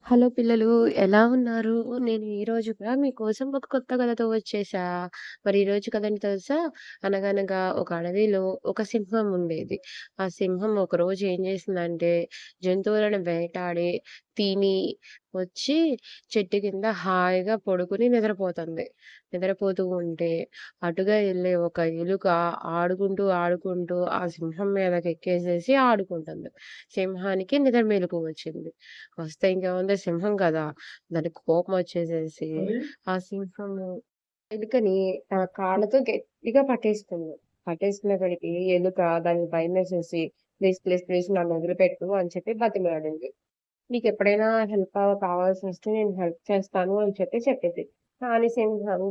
Hello పిల్లలు, ఎలా ఉన్నారు? నేను ఈరోజు కూడా మీకోసం ఒక కొత్త కథతో వచ్చేసా. మరి ఈరోజు కథ ఏంటో తెలుసా? అనగనగా ఒక అడవిలో ఒక సింహం ఉండేది. ఆ సింహం ఒకరోజు ఏం చేసిందంటే, జంతువులను వేటాడి, తిని వచ్చి చెట్టు కింద హాయిగా పడుకొని నిద్రపోతుంది. నిద్రపోతూ ఉంటే, అటుగా ఎళ్ళే ఒక ఎలుక ఆడుకుంటూ ఆ సింహం మీదకెక్కేసేసి ఆడుకుంటుంది. సింహానికి నిద్ర మెలుకువ వచ్చింది. వస్తే ఇంకేముంది, సింహం కదా! దానికి కోపమొచ్చేసేసి ఆ సింహము ఎలుకని తన కాళ్ళతో గట్టిగా పట్టేసుకుంది. పట్టేసుకునేసరికి ఎలుక దానికి భయమేసేసి ప్లీజ్ నన్ను వదిలిపెట్టు అని చెప్పి బతిమిలాడింది. నీకెప్పుడైనా కావాల్సొస్తే నేను హెల్ప్ చేస్తాను అని చెప్పి చెప్పింది. కానీ సింహం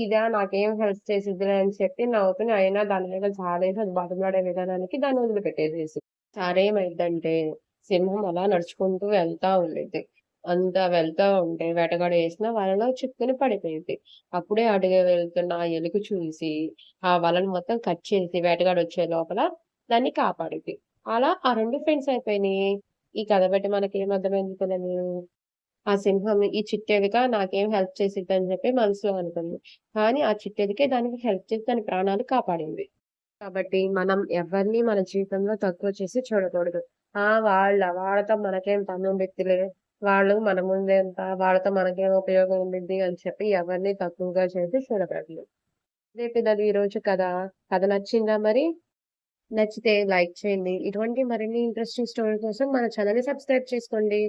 ఇదా నాకేం హెల్ప్ చేసిద్దిలే అని చెప్పి నవ్వుకొని అయినా దాని మీద జాలేసి అది బతిమలాడే విధానానికి దాన్ని వదిలిపెట్టేసేసింది. ఒకసారి ఏమైద్దంటే, సింహం అలా నడుచుకుంటూ వెళ్తా ఉండిద్ది. వెళ్తా ఉంటే వేటగాడు ఏసిన వలలో చిక్కుకొని పడిపోయిద్ది. అప్పుడే అటుగా వెళ్తున్న ఆ ఎలుక చూసి, ఆ వలను మొత్తం కట్ చేసి వేటగాడొచ్చే లోపల దాన్ని కాపాడిద్ది. అలా ఆ 2 ఫ్రెండ్స్ అయిపోయినియి. ఈ కథ బట్టి మనకేం అర్థమైంది పిల్లలు? ఆ సింహం ఈ చిట్టెలుక నాకేం హెల్ప్ చేసిద్దని చెప్పి మనసులో అనుకుంది. కానీ ఆ చిట్టెలుకే దానికి హెల్ప్ చేసి దాని ప్రాణాలు కాపాడింది. కాబట్టి మనం ఎవరిని మన జీవితంలో తక్కువ చేసి చూడకూడదు. వాళ్ళతో మనకేం పనుండిద్దిలే, వాళ్ళు మన ముందెంత, వాళ్ళతో మనకేం ఉపయోగం ఉండిద్ది అని చెప్పి ఎవరిని తక్కువగా చేసి చూడకూడదు. ఇదే పిల్లలు ఈరోజు కథ. కథ నచ్చిందా మరి? నచ్చితే లైక్ చేయండి. ఇటువంటి మరిన్ని ఇంట్రెస్టింగ్ స్టోరీ కోసం మన ఛానెల్‌ని సబ్స్క్రైబ్ చేసుకోండి.